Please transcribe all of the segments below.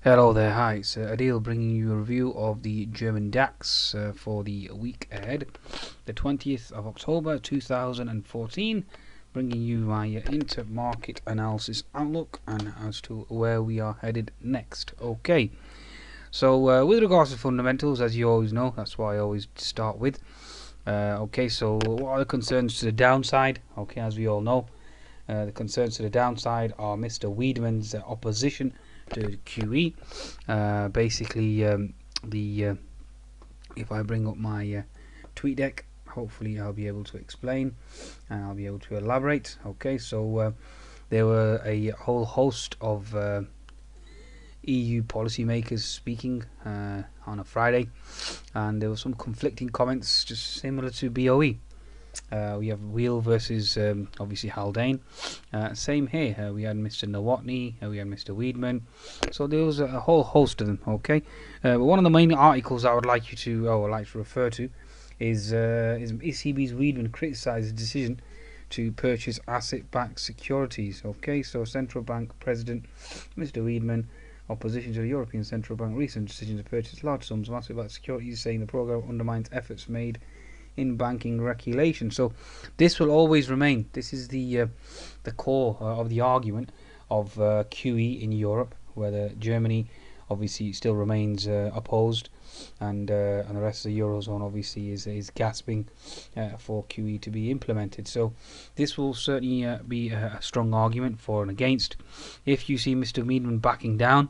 Hello there, hi, it's Adil bringing you a review of the German DAX for the week ahead, the 20th of October 2014, bringing you my inter-market analysis outlook and as to where we are headed next. Okay, so with regards to fundamentals, as you always know, that's what I always start with. Okay, so what are the concerns to the downside? Okay, as we all know, the concerns to the downside are Mr. Weidmann's opposition to QE. Basically, if I bring up my tweet deck, hopefully I'll be able to explain and I'll be able to elaborate. Okay, so there were a whole host of EU policymakers speaking on a Friday, and there were some conflicting comments, just similar to BOE. We have Wheel versus obviously Haldane. Same here. We had Mr. Nowotny, we had Mr. Weidmann. So there was a whole host of them. Okay, but one of the main articles I would like to refer to is ECB's Weidmann criticised the decision to purchase asset-backed securities. Okay, so central bank president Mr. Weidmann. Opposition to the European Central Bank recent decision to purchase large sums of asset-backed securities, saying the program undermines efforts made in banking regulation. So this will always remain. This is the core of the argument of QE in Europe, whether Germany obviously still remains opposed, and the rest of the eurozone obviously is gasping for QE to be implemented. So this will certainly be a strong argument for and against. If you see Mr. Weidmann backing down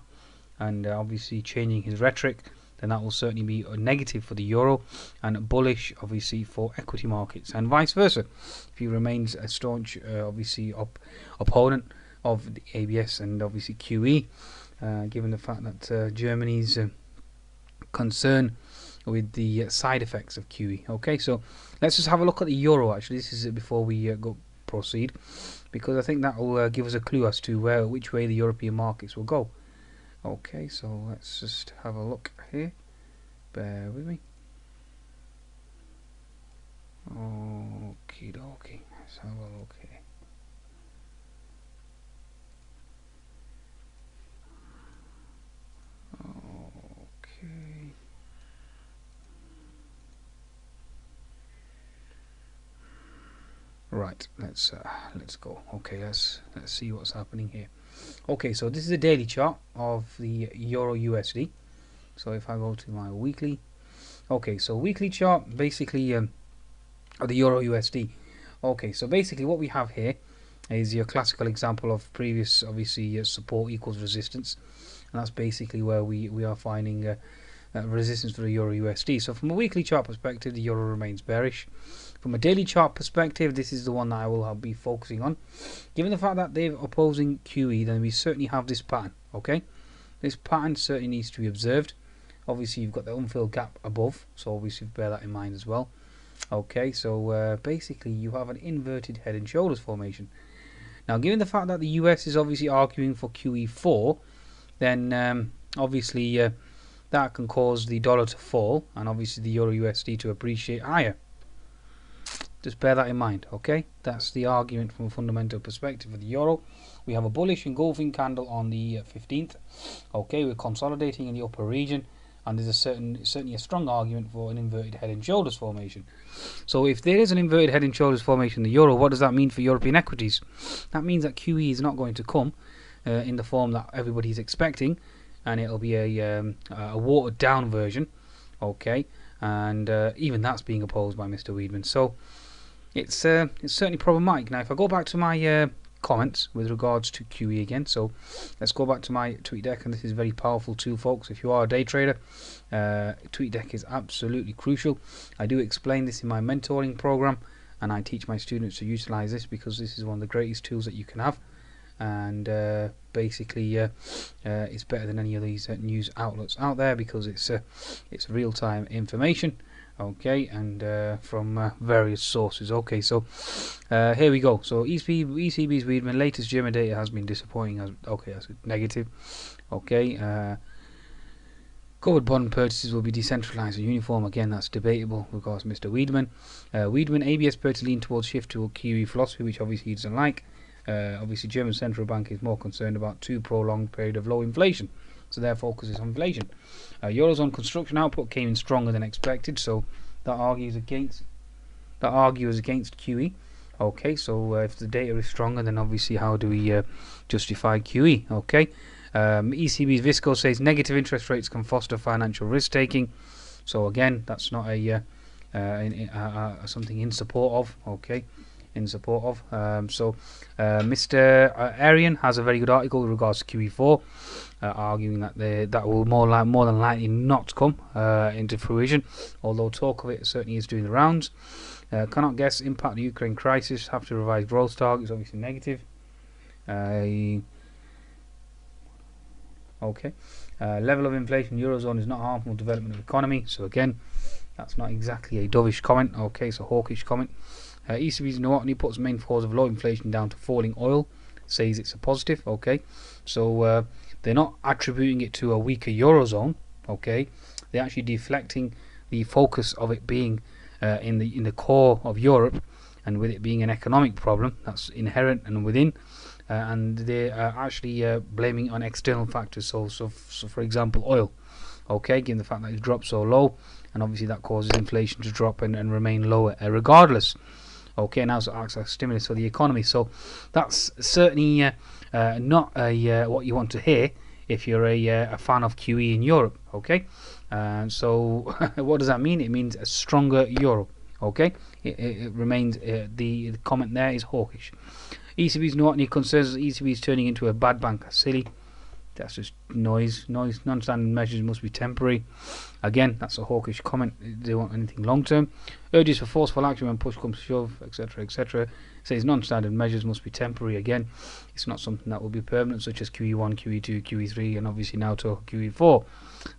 and obviously changing his rhetoric, then that will certainly be a negative for the euro and bullish obviously for equity markets, and vice versa. If he remains a staunch obviously opponent of the ABS and obviously QE, given the fact that Germany's concern with the side effects of QE. Okay, so let's just have a look at the euro. Actually, this is before we proceed, because I think that will give us a clue as to which way the European markets will go. Okay, so let's just have a look here. Bear with me. Okie dokie. Let's have a look here. Okay. Right. Let's go. Okay. Let's see what's happening here. Okay, so this is a daily chart of the Euro USD. So if I go to my weekly, okay, so weekly chart basically of the Euro USD. Okay, so basically what we have here is your classical example of previous obviously support equals resistance, and that's basically where we are finding resistance for the Euro USD. So from a weekly chart perspective, the euro remains bearish. From a daily chart perspective, this is the one that I will be focusing on. Given the fact that they're opposing QE, then we certainly have this pattern. Okay, this pattern certainly needs to be observed. Obviously, you've got the unfilled gap above, so obviously bear that in mind as well. Okay, so basically you have an inverted head and shoulders formation. Now, given the fact that the US is obviously arguing for QE4, then obviously that can cause the dollar to fall and obviously the Euro USD to appreciate higher. Just bear that in mind, okay? That's the argument from a fundamental perspective for the euro. We have a bullish engulfing candle on the 15th. Okay, we're consolidating in the upper region, and there's certainly a strong argument for an inverted head and shoulders formation. So if there is an inverted head and shoulders formation in the euro, what does that mean for European equities? That means that QE is not going to come in the form that everybody's expecting, and it'll be a watered down version, okay? And even that's being opposed by Mr. Weidmann. So it's certainly problematic. Now, if I go back to my comments with regards to QE again, so let's go back to my tweet deck, and this is a very powerful tool, folks. If you are a day trader, tweet deck is absolutely crucial. I do explain this in my mentoring program, and I teach my students to utilize this because this is one of the greatest tools that you can have, and basically it's better than any of these news outlets out there because it's real-time information. Okay, and from various sources. Okay, so here we go. So ECB's Weidmann latest German data has been disappointing. Okay, that's negative. Okay, covered bond purchases will be decentralized and uniform. Again, that's debatable because Mr. Weidmann. Weidmann ABS purchase lean towards shift to a QE philosophy, which obviously he doesn't like. Obviously, German central bank is more concerned about too prolonged period of low inflation. so their focus is on inflation. Eurozone construction output came in stronger than expected, so that argues against QE. Okay, so if the data is stronger, then obviously how do we justify QE? Okay, ECB's Visco says negative interest rates can foster financial risk taking. So again, that's not a something in support of. Okay, in support of. Mr. Arian has a very good article with regards to QE4, arguing that that will more than likely not come into fruition, although talk of it certainly is doing the rounds. Cannot guess impact of the Ukraine crisis. Have to revise growth targets. Obviously negative. Okay. Level of inflation Eurozone is not harmful development of economy. So again, that's not exactly a dovish comment. Okay, so hawkish comment. ECB's Nowotny puts main cause of low inflation down to falling oil. Says it's a positive. Okay, so they're not attributing it to a weaker Eurozone. Okay, they're actually deflecting the focus of it being in the core of Europe, and with it being an economic problem that's inherent and within, and they are actually blaming it on external factors. So for example, oil. Okay, given the fact that it's dropped so low, and obviously that causes inflation to drop and remain lower regardless. Okay, now so acts as stimulus for the economy. So that's certainly not what you want to hear if you're a fan of QE in Europe. Okay, so what does that mean? It means a stronger euro. Okay, it remains the comment there is hawkish. ECB's not any concerns. ECB is turning into a bad bank. Silly. That's just noise. Non-standard measures must be temporary. Again, that's a hawkish comment. They want anything long-term. Urges for forceful action when push comes to shove, etc., etc. Says non-standard measures must be temporary. Again, it's not something that will be permanent, such as QE1, QE2, QE3, and obviously now to QE4.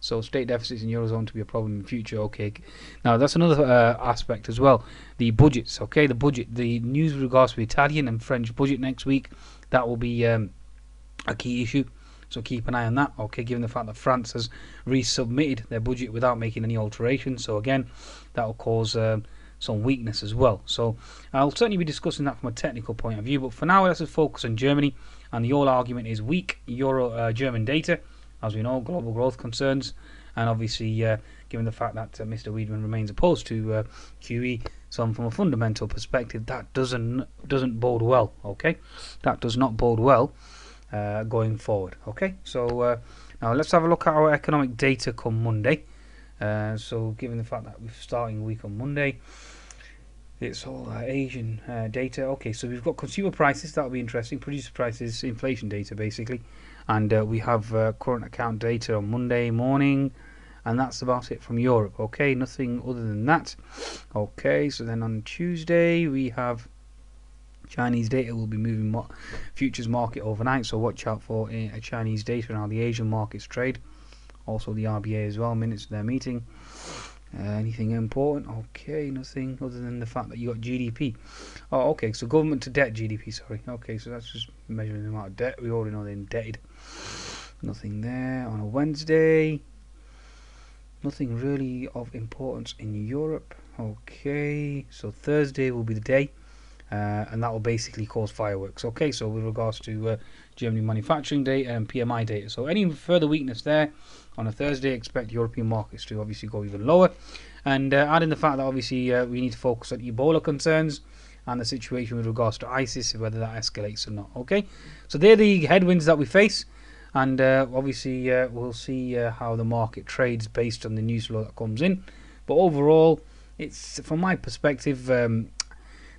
So state deficits in Eurozone to be a problem in the future. Okay, now that's another aspect as well. The budgets. Okay, the budget. The news with regards to the Italian and French budget next week. That will be a key issue. So keep an eye on that. Okay, given the fact that France has resubmitted their budget without making any alterations. So again, that will cause some weakness as well. So I'll certainly be discussing that from a technical point of view. But for now, let's just focus on Germany. And the whole argument is weak German data. As we know, global growth concerns. And obviously, given the fact that Mr. Weidmann remains opposed to QE, so from a fundamental perspective, that doesn't bode well. Okay, that does not bode well. Going forward. Okay, so now let's have a look at our economic data come Monday. So given the fact that we're starting the week on Monday, it's all Asian data. Okay, so we've got consumer prices, that'll be interesting, producer prices, inflation data basically, and we have current account data on Monday morning, and that's about it from Europe. Okay, nothing other than that. Okay, so then on Tuesday we have Chinese data. Will be moving futures market overnight, so watch out for a Chinese data and how the Asian markets trade. Also the RBA as well, minutes of their meeting. Anything important? Okay, nothing other than the fact that you got GDP. Oh, okay, so government to debt GDP, sorry. Okay, so that's just measuring the amount of debt. We already know they're indebted. Nothing there. On a Wednesday, nothing really of importance in Europe. Okay, so Thursday will be the day. And that will basically cause fireworks. Okay, so with regards to Germany manufacturing data and PMI data, so any further weakness there on a Thursday, expect European markets to obviously go even lower. And add in the fact that obviously we need to focus on Ebola concerns and the situation with regards to ISIS, whether that escalates or not. Okay, so they're the headwinds that we face, and obviously we'll see how the market trades based on the news flow that comes in. But overall, it's from my perspective.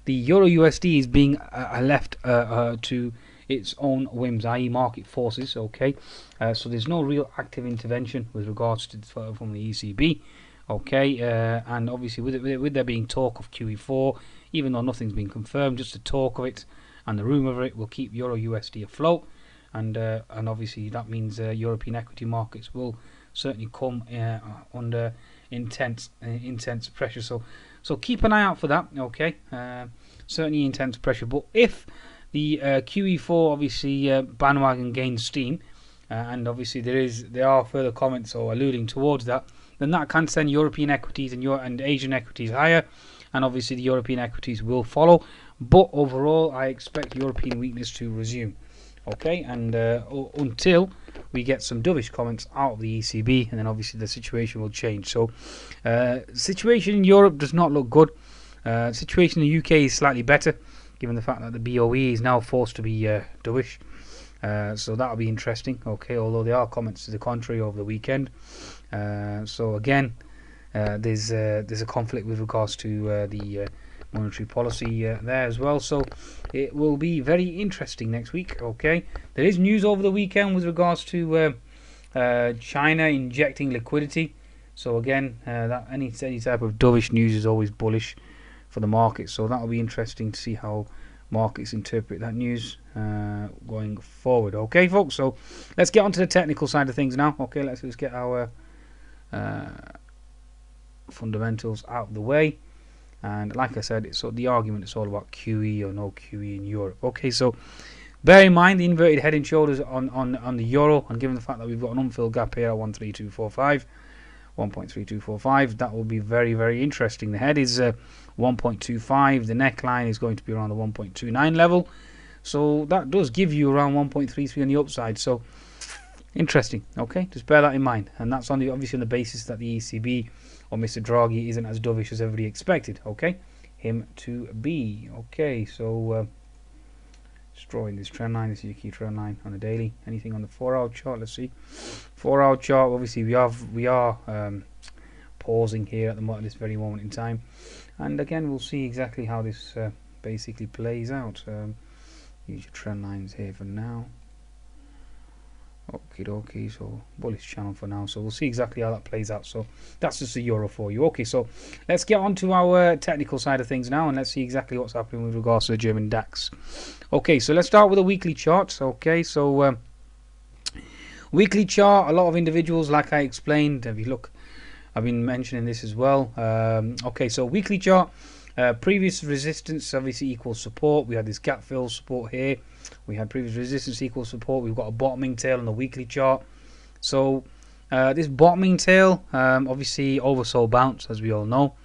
The Euro USD is being left to its own whims, i.e. market forces. Okay, so there's no real active intervention with regards to from the ECB. Okay, and obviously with there being talk of QE4, even though nothing's been confirmed, just the talk of it and the rumour of it will keep Euro USD afloat, and obviously that means European equity markets will certainly come under intense pressure. So keep an eye out for that. Okay, certainly intense pressure. But if the QE4 obviously bandwagon gains steam, and obviously there are further comments or alluding towards that, then that can send European equities and Asian equities higher, and obviously the European equities will follow. But overall, I expect European weakness to resume. Okay, and until we get some dovish comments out of the ECB, and then obviously the situation will change. So situation in Europe does not look good. Situation in the UK is slightly better, given the fact that the BOE is now forced to be dovish. So that'll be interesting. Okay, although there are comments to the contrary over the weekend. So again, there's a conflict with regards to the monetary policy there as well. So it will be very interesting next week. Okay, there is news over the weekend with regards to China injecting liquidity. So again, that any type of dovish news is always bullish for the market. So that will be interesting to see how markets interpret that news going forward. Okay, folks. So let's get on to the technical side of things now. Okay, let's just get our fundamentals out of the way. And like I said, it's the argument is all about QE or no QE in Europe. Okay, so bear in mind the inverted head and shoulders on the euro, and given the fact that we've got an unfilled gap here at 13245, 1.3245, that will be very, very interesting. The head is 1.25, the neckline is going to be around the 1.29 level, so that does give you around 1.33 on the upside. So interesting. Okay, just bear that in mind, and that's obviously on the basis that the ECB or Mr. Draghi isn't as dovish as everybody expected. Okay, him to be. Okay, so just drawing this trend line. This is your key trend line on a daily. Anything on the 4-hour chart? Let's see. 4-hour chart. Obviously, we are pausing here at this very moment in time, and again, we'll see exactly how this basically plays out. Use your trend lines here for now. Okie dokie, so bullish channel for now, so we'll see exactly how that plays out. So that's just the euro for you. Okay, so let's get on to our technical side of things now, and let's see exactly what's happening with regards to the German DAX. Okay, so let's start with the weekly charts. Okay, so weekly chart, a lot of individuals, like I explained, if you look, I've been mentioning this as well. Okay, so weekly chart, previous resistance obviously equals support. We had this gap fill support here. We had previous resistance equals support. We've got a bottoming tail on the weekly chart. So this bottoming tail, obviously oversold bounce, as we all know.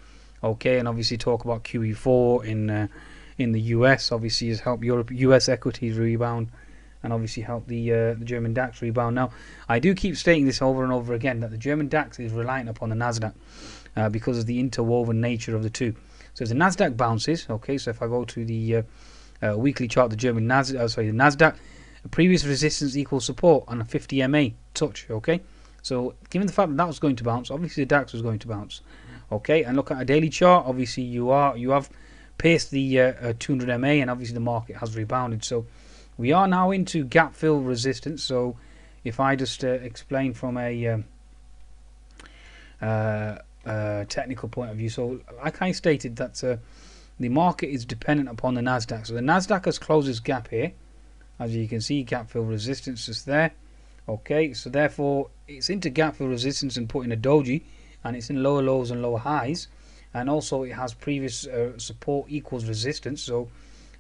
Okay, and obviously talk about QE4 in the US. Obviously has helped US equities rebound, and obviously helped the German DAX rebound. Now, I do keep stating this over and over again, that the German DAX is reliant upon the Nasdaq because of the interwoven nature of the two. So if the Nasdaq bounces, okay, so if I go to the weekly chart, the German Nasdaq, the Nasdaq, previous resistance equals support on a 50 MA touch. Okay, so given the fact that was going to bounce, obviously the DAX was going to bounce. Okay, and look at a daily chart. Obviously you have paced the 200 MA, and obviously the market has rebounded. So we are now into gap fill resistance. So if I just explain from a technical point of view, so like I stated, that the market is dependent upon the Nasdaq. So the Nasdaq has closed its gap here, as you can see, gap fill resistance is there. Okay, so therefore it's into gap fill resistance and put in a doji, and it's in lower lows and lower highs, and also it has previous support equals resistance. So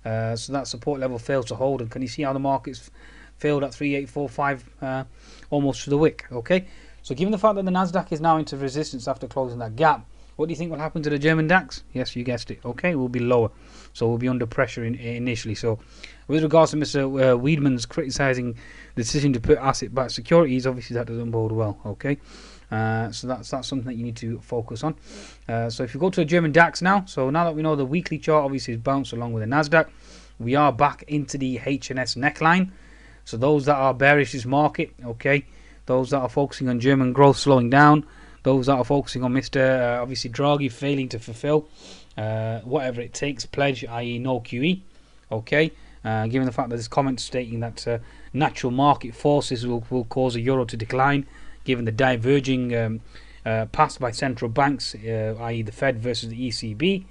so that support level fails to hold, and can you see how the market's failed at 3845 almost to the wick? Okay, so given the fact that the Nasdaq is now into resistance after closing that gap, what do you think will happen to the German DAX? Yes, you guessed it. Okay, we'll be lower, so we'll be under pressure initially. So with regards to Mr. Weidmann's criticising the decision to put asset-backed securities, obviously that doesn't bode well. Okay, so that's something that you need to focus on. So if you go to the German DAX now, so now that we know the weekly chart obviously is bounced along with the Nasdaq, we are back into the H&S neckline. So those that are bearish this market, okay, those that are focusing on German growth slowing down, those that are focusing on Mr. Obviously Draghi failing to fulfill whatever it takes pledge, i.e. no QE, okay, given the fact that there's comments stating that natural market forces will cause the euro to decline, given the diverging paths by central banks, i.e. the Fed versus the ECB,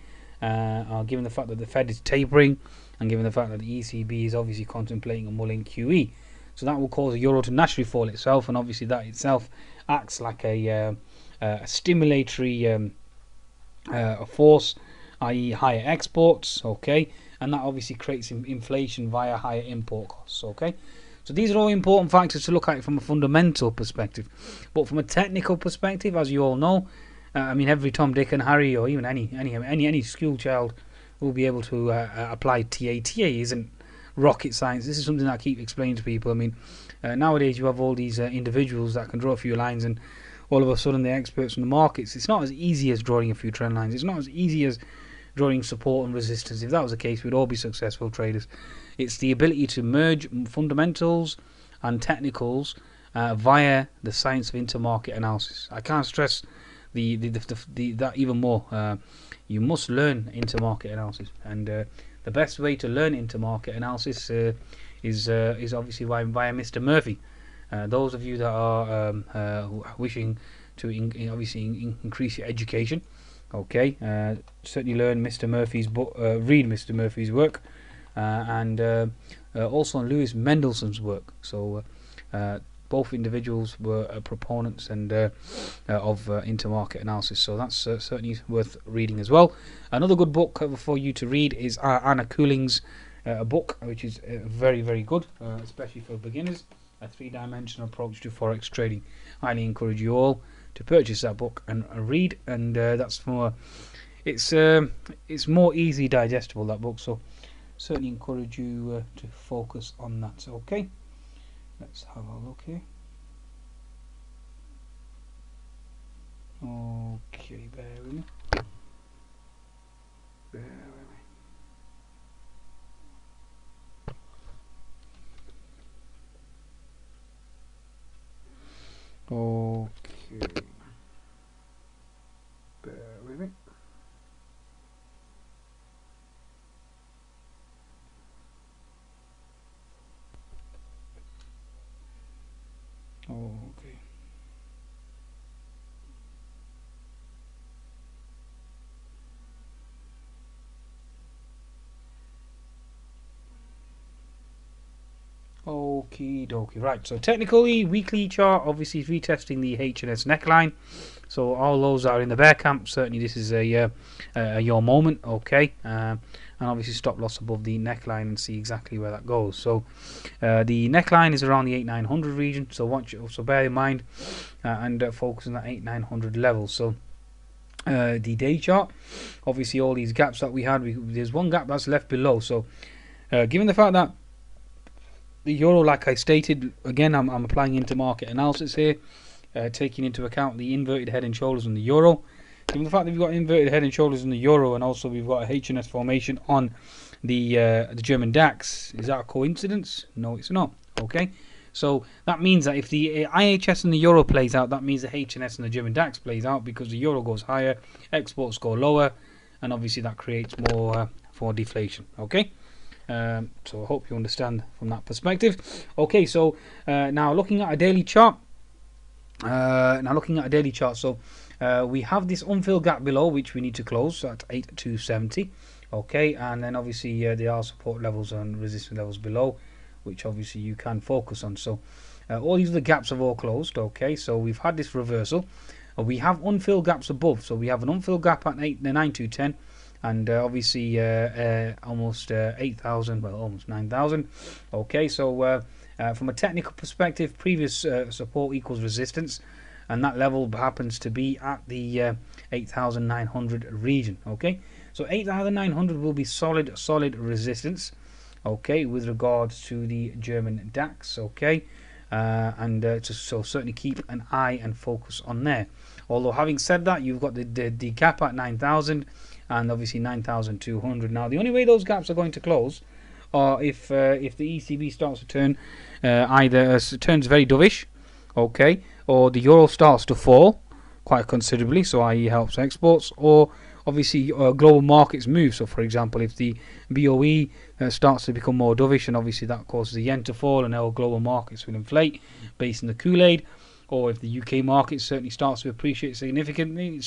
given the fact that the Fed is tapering, and given the fact that the ECB is obviously contemplating a mulling QE. So that will cause the euro to naturally fall itself, and obviously that itself acts like a stimulatory force, i.e. higher exports, okay, and that obviously creates inflation via higher import costs. Okay, so these are all important factors to look at from a fundamental perspective. But from a technical perspective, as you all know, I mean, every Tom, Dick and Harry, or even any school child will be able to apply TA. TA isn't rocket science. This is something that I keep explaining to people. I mean, nowadays you have all these individuals that can draw a few lines, and all of a sudden they're experts in the markets. It's not as easy as drawing a few trend lines. It's not as easy as drawing support and resistance. If that was the case, we'd all be successful traders. It's the ability to merge fundamentals and technicals via the science of intermarket analysis. I can't stress that even more. You must learn intermarket analysis, and the best way to learn intermarket analysis is obviously via Mr. Murphy. Those of you that are wishing to increase your education, okay, certainly learn Mr. Murphy's book, read Mr. Murphy's work, and also Lewis Mendelssohn's work. So both individuals were proponents and of intermarket analysis, so that's certainly worth reading as well. Another good book for you to read is Anna Cooling's book, which is very, very good, especially for beginners. A three-dimensional approach to forex trading. Highly encourage you all to purchase that book and read, and that's more. It's more easily digestible, that book. So certainly encourage you to focus on that. So, okay, let's have a look here. Okay, bear with me. Bear with me. Okay, bear with me. Okay. Okie dokie. Right, so technically, weekly chart obviously is retesting the H&S neckline. So all those are in the bear camp. Certainly this is a your moment, okay. And obviously stop loss above the neckline and see exactly where that goes. So the neckline is around the 8900 region. So bear in mind and focus on that 8900 level. So the day chart, obviously all these gaps that we had, there's one gap that's left below. So given the fact that the euro, like I stated, again, I'm applying intermarket analysis here, taking into account the inverted head and shoulders on the euro. Given the fact that we've got inverted head and shoulders on the euro, and also we've got a H&S formation on the German DAX, is that a coincidence? No, it's not. Okay, so that means that if the IHS and the euro plays out, that means the H&S and the German DAX plays out, because the euro goes higher, exports go lower, and obviously that creates more for deflation. Okay. So I hope you understand from that perspective. Okay, so now looking at a daily chart. So we have this unfilled gap below, which we need to close at 8270. Okay, and then obviously there are support levels and resistance levels below, which obviously you can focus on. So all these other gaps have all closed. Okay, so we've had this reversal. We have unfilled gaps above. So we have an unfilled gap at 9210. And obviously almost 8,000, well, almost 9,000. Okay, so from a technical perspective, previous support equals resistance, and that level happens to be at the 8,900 region. Okay, so 8,900 will be solid resistance. Okay, with regards to the German DAX. Okay, so certainly keep an eye and focus on there. Although having said that, you've got the gap at 9,000. And obviously 9,200. Now the only way those gaps are going to close are if the ECB starts to turn either turns very dovish, okay, or the euro starts to fall quite considerably, so i.e. helps exports, or obviously global markets move. So for example, if the BOE starts to become more dovish, and obviously that causes the yen to fall, and our global markets will inflate based on the Kool-Aid. Or if the UK market certainly starts to appreciate significantly,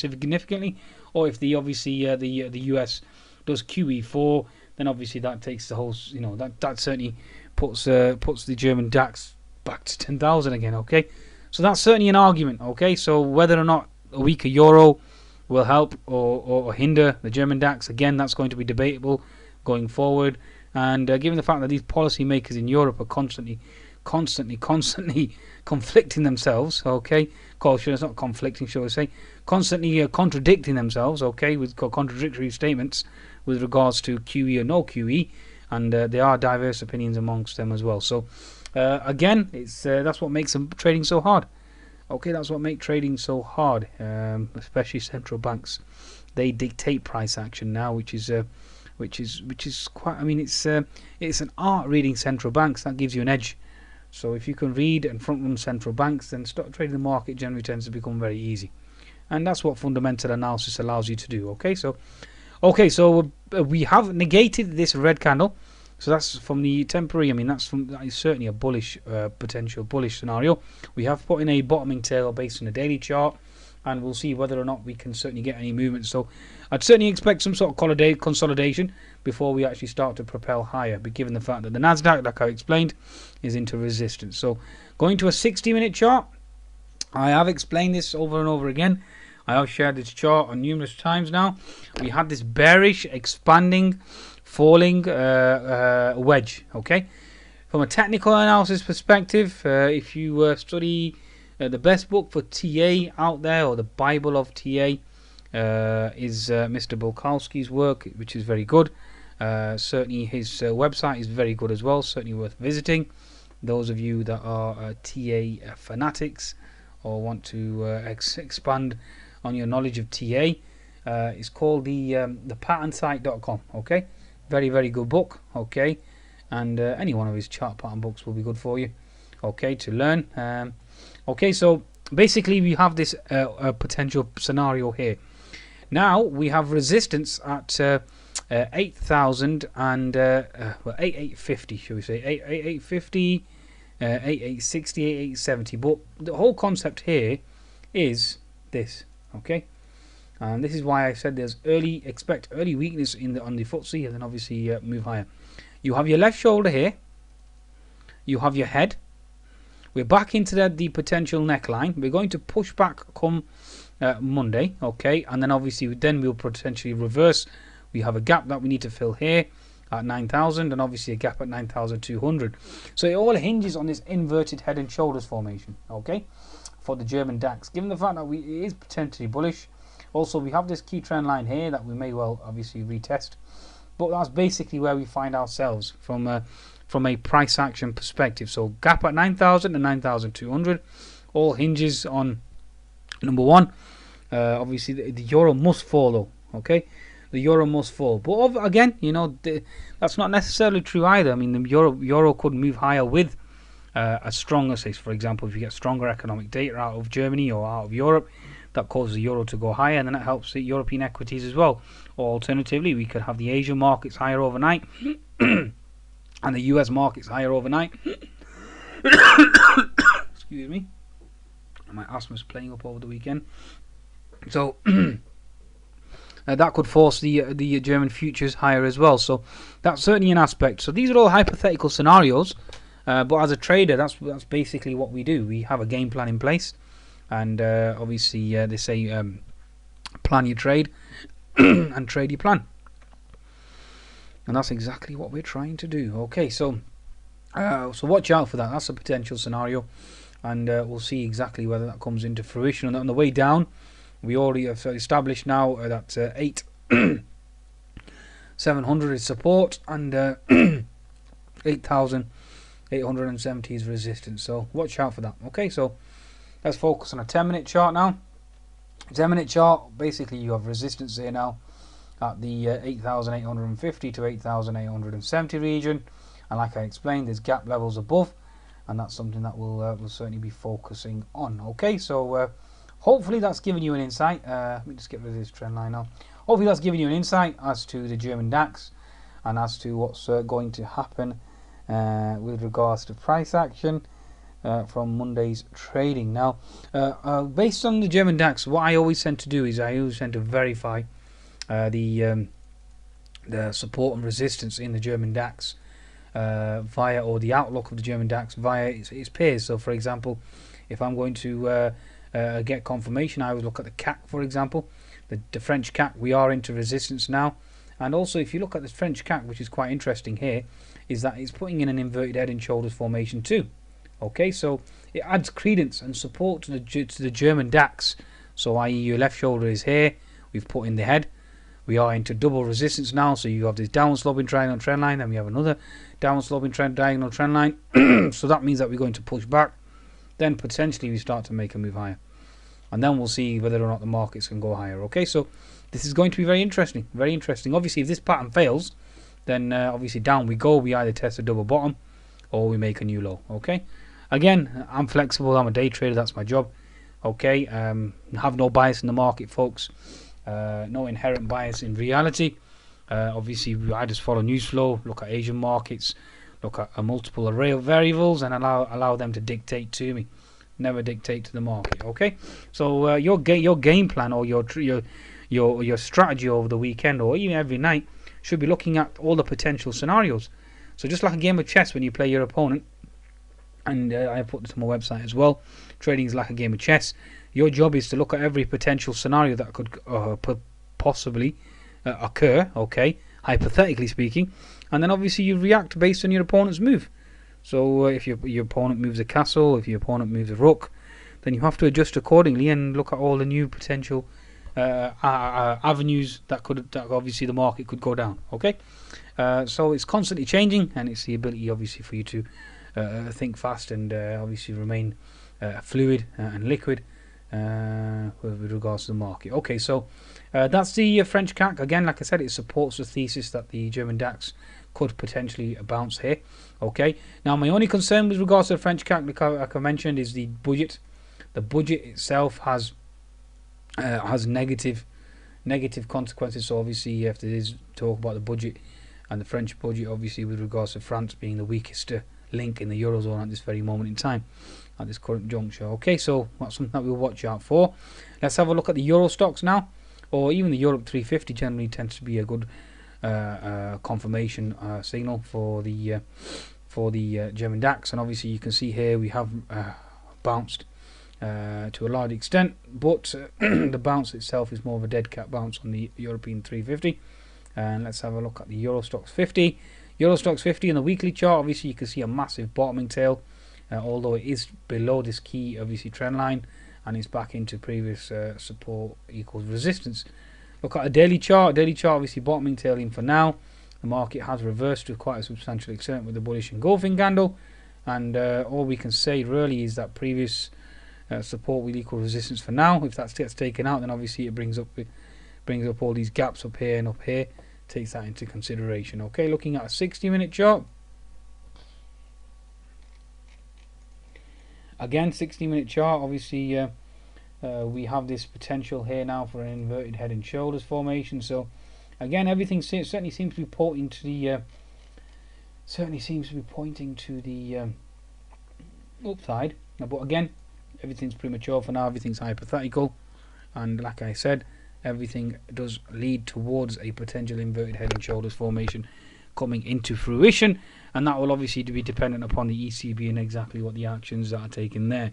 or if the the US does QE4, then obviously that takes the whole, that certainly puts the German DAX back to 10,000 again. Okay, so that's certainly an argument. Okay, so whether or not a weaker euro will help or hinder the German DAX, again, that's going to be debatable going forward. And given the fact that these policymakers in Europe are constantly conflicting themselves, okay, it's not conflicting, shall we say, constantly contradicting themselves, okay, with contradictory statements with regards to QE or no QE, and there are diverse opinions amongst them as well. So again, it's that's what makes trading so hard. Okay, that's what makes trading so hard, especially central banks. They dictate price action now, which is quite. I mean, it's an art reading central banks. That gives you an edge. So if you can read and front run central banks, then stock trading the market generally tends to become very easy, and that's what fundamental analysis allows you to do. Okay, so we have negated this red candle. So that's from the temporary. I mean, that is certainly a bullish potential bullish scenario. We have put in a bottoming tail based on a daily chart, and we'll see whether or not we can certainly get any movement. So I'd certainly expect some sort of consolidation before we actually start to propel higher, but given the fact that the Nasdaq, like I explained, is into resistance. So going to a 60-minute chart, I have explained this over and over again. I have shared this chart on numerous times now. We had this bearish, expanding, falling wedge. Okay, from a technical analysis perspective, if you study the best book for TA out there, or the Bible of TA, is Mr. Bulkowski's work, which is very good. Certainly his website is very good as well, certainly worth visiting. Those of you that are TA fanatics or want to expand on your knowledge of TA, it's called the patternsight.com. Okay, very, very good book. Okay, and any one of his chart pattern books will be good for you, okay, to learn. Okay, so basically we have this potential scenario here. Now we have resistance at 8,000 and 8850, should we say 8850, 8860, 8870. But the whole concept here is this. Okay, and this is why I said there's expect early weakness on the FTSE, and then obviously move higher. You have your left shoulder here, you have your head. We're back into the potential neckline. We're going to push back come Monday, okay, and then obviously we'll potentially reverse. We have a gap that we need to fill here at 9,000, and obviously a gap at 9,200. So it all hinges on this inverted head and shoulders formation, okay, for the German DAX. Given the fact that it is potentially bullish, also we have this key trend line here that we may well obviously retest, but that's basically where we find ourselves from a price action perspective. So gap at 9,000 and 9,200 all hinges on number one. Obviously the euro must fall though. Okay, the euro must fall, but again, you know, that's not necessarily true either. I mean, the euro could move higher with a stronger, say for example, if you get stronger economic data out of Germany or out of Europe, that causes the euro to go higher, and then that helps the European equities as well. Or alternatively, we could have the Asian markets higher overnight and the US markets higher overnight. Excuse me, my asthma's playing up over the weekend, so that could force the German futures higher as well. So that's certainly an aspect. So these are all hypothetical scenarios, but as a trader, that's basically what we do. We have a game plan in place, and obviously they say plan your trade and trade your plan, and that's exactly what we're trying to do. Okay, so watch out for that. That's a potential scenario, and we'll see exactly whether that comes into fruition. On the way down, we already have established now that 8,700 is support, and 8,870 is resistance. So watch out for that. Okay, so let's focus on a 10-minute chart now. 10-minute chart, basically you have resistance here now at the 8,850 to 8,870 region, and like I explained, there's gap levels above, and that's something that we'll certainly be focusing on. Okay, so hopefully that's given you an insight. Let me just get rid of this trend line now. Hopefully that's given you an insight as to the German DAX and as to what's going to happen with regards to price action from Monday's trading. Now, based on the German DAX, what I always tend to do is I always tend to verify the support and resistance in the German DAX via, or the outlook of the German DAX via its peers. So, for example, if I'm going to get confirmation, I would look at the CAC, for example, the French CAC. We are into resistance now, and also if you look at the French CAC, which is quite interesting here, is that it's putting in an inverted head and shoulders formation too. Okay, so it adds credence and support to the German DAX. So i.e. your left shoulder is here, we've put in the head, we are into double resistance now. So you have this downward sloping diagonal trend line, then we have another downward sloping diagonal trend line. So that means that we're going to push back. Then potentially we start to make a move higher, and then we'll see whether or not the markets can go higher. Okay, so this is going to be very interesting, very interesting. Obviously, if this pattern fails, then obviously down we go. We either test a double bottom or we make a new low. Okay, again, I'm flexible. I'm a day trader. That's my job. Okay, have no bias in the market, folks. No inherent bias in reality. Obviously, I just follow news flow, look at Asian markets, look at a multiple array of variables, and allow them to dictate to me. Never dictate to the market. Okay, so your game plan or your strategy over the weekend or even every night should be looking at all the potential scenarios. So just like a game of chess, when you play your opponent, and I put this on my website as well, trading is like a game of chess. Your job is to look at every potential scenario that could possibly occur, okay, hypothetically speaking, and then obviously you react based on your opponent's move. So if your opponent moves a castle, if your opponent moves a rook, then you have to adjust accordingly and look at all the new potential avenues that obviously the market could go down. Okay, so it's constantly changing, and it's the ability obviously for you to think fast and obviously remain fluid and liquid with regards to the market. Okay, so that's the French CAC. Again, like I said, it supports the thesis that the German DAX could potentially bounce here. Okay, now my only concern with regards to the French CAC, like I mentioned, is the budget. The budget itself has negative consequences. So obviously, if there is talk about the budget and the French budget, obviously with regards to France being the weakest link in the Eurozone at this very moment in time, at this current juncture. Okay, so that's something that we'll watch out for. Let's have a look at the Euro stocks now, or even the Europe 350 generally tends to be a good confirmation signal for the German DAX, and obviously you can see here we have bounced to a large extent, but the bounce itself is more of a dead cat bounce on the European 350. And let's have a look at the Euro Stoxx 50. Euro Stoxx 50 in the weekly chart, obviously you can see a massive bottoming tail, although it is below this key obviously trend line, and it's back into previous support equals resistance. Look at a daily chart. Daily chart obviously bottoming tail in for now. The market has reversed to quite a substantial extent with the bullish engulfing candle, and all we can say really is that previous support will equal resistance for now. If that gets taken out, then obviously it brings up all these gaps up here and up here, takes that into consideration. Okay, looking at a 60-minute chart. Again, 60-minute chart, obviously we have this potential here now for an inverted head and shoulders formation. So again, everything certainly seems to be pointing to the upside. But again, everything's premature for now. Everything's hypothetical, and like I said, everything does lead towards a potential inverted head and shoulders formation coming into fruition, and that will obviously be dependent upon the ECB and exactly what the actions that are taken there.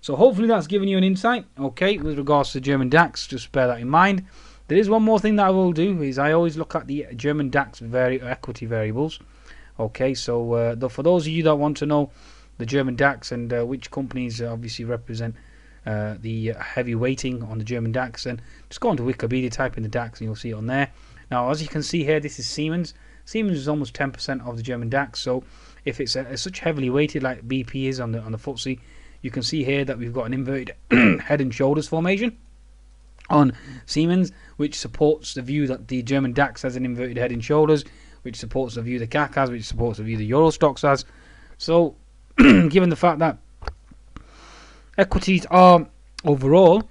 So hopefully that's given you an insight, okay, with regards to the German DAX. Just bear that in mind. There is one more thing that I will do, is I always look at the German DAX equity variables. Okay, so for those of you that want to know the German DAX and which companies obviously represent the heavy weighting on the German DAX, then just go onto Wikipedia, type in the DAX, and you'll see it on there. Now, as you can see here, this is Siemens. Siemens is almost 10% of the German DAX. So if it's such heavily weighted like BP is on the FTSE, you can see here that we've got an inverted head and shoulders formation on Siemens, which supports the view that the German DAX has an inverted head and shoulders, which supports the view the CAC has, which supports the view the Euro Stoxx has. So given the fact that equities are overall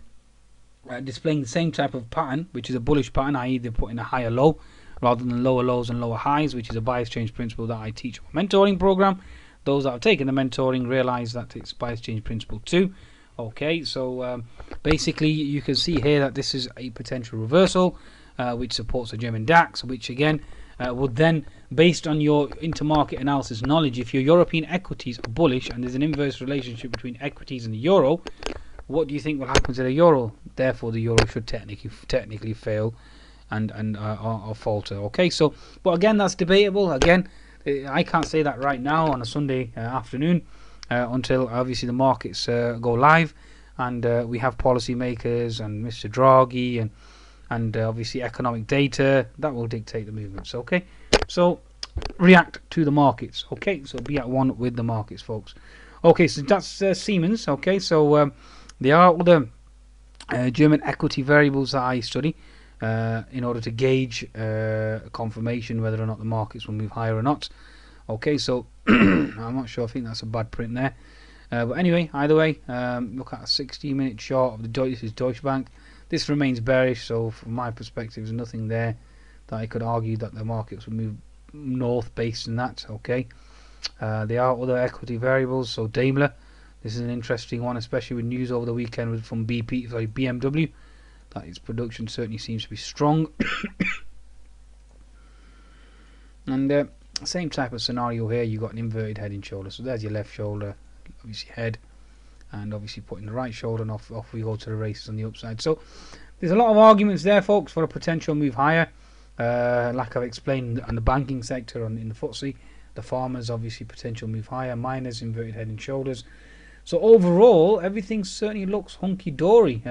displaying the same type of pattern, which is a bullish pattern, i.e. they're putting a higher low rather than lower lows and lower highs, which is a bias change principle that I teach on my mentoring program. Those that have taken the mentoring realize that it's bias change principle 2. Okay, so basically you can see here that this is a potential reversal which supports the German DAX, which again would then, based on your intermarket analysis knowledge, if your European equities are bullish and there's an inverse relationship between equities and the euro, what do you think will happen to the euro? Therefore the euro should technically fail and or falter. Okay, so but again, that's debatable. Again, I can't say that right now on a Sunday afternoon until obviously the markets go live and we have policymakers and Mr. Draghi and and obviously economic data that will dictate the movements. Okay, so react to the markets. Okay, so be at one with the markets, folks. Okay, so that's Siemens. Okay, so there are other German equity variables that I study in order to gauge confirmation whether or not the markets will move higher or not. Okay, so I'm not sure. I think that's a bad print there. But anyway, either way, look at a 60-minute chart of the Deutsche. This is Deutsche Bank. This remains bearish, so from my perspective, there's nothing there that I could argue that the markets will move north based on that. Okay, there are other equity variables. So Daimler, this is an interesting one, especially with news over the weekend from BMW, that its production certainly seems to be strong. And same type of scenario here. You got an inverted head and shoulder. So there's your left shoulder, obviously head, and obviously putting the right shoulder, and off we go to the races on the upside. So there's a lot of arguments there, folks, for a potential move higher. Like I've explained on the banking sector, in the FTSE, the farmers obviously potential move higher, miners inverted head and shoulders. So overall, everything certainly looks hunky-dory.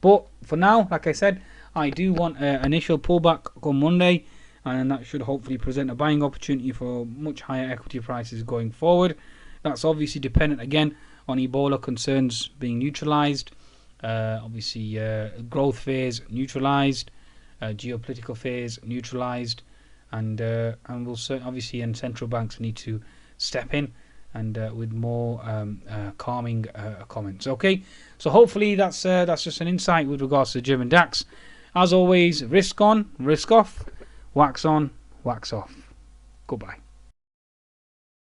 But for now, like I said, I do want an initial pullback on Monday, and that should hopefully present a buying opportunity for much higher equity prices going forward. That's obviously dependent again on Ebola concerns being neutralized, obviously growth phase neutralized, geopolitical phase neutralized, and we'll certainly obviously, and central banks need to step in and with more calming comments. Okay, so hopefully that's just an insight with regards to the German DAX. As always, risk on, risk off, wax on, wax off. Goodbye.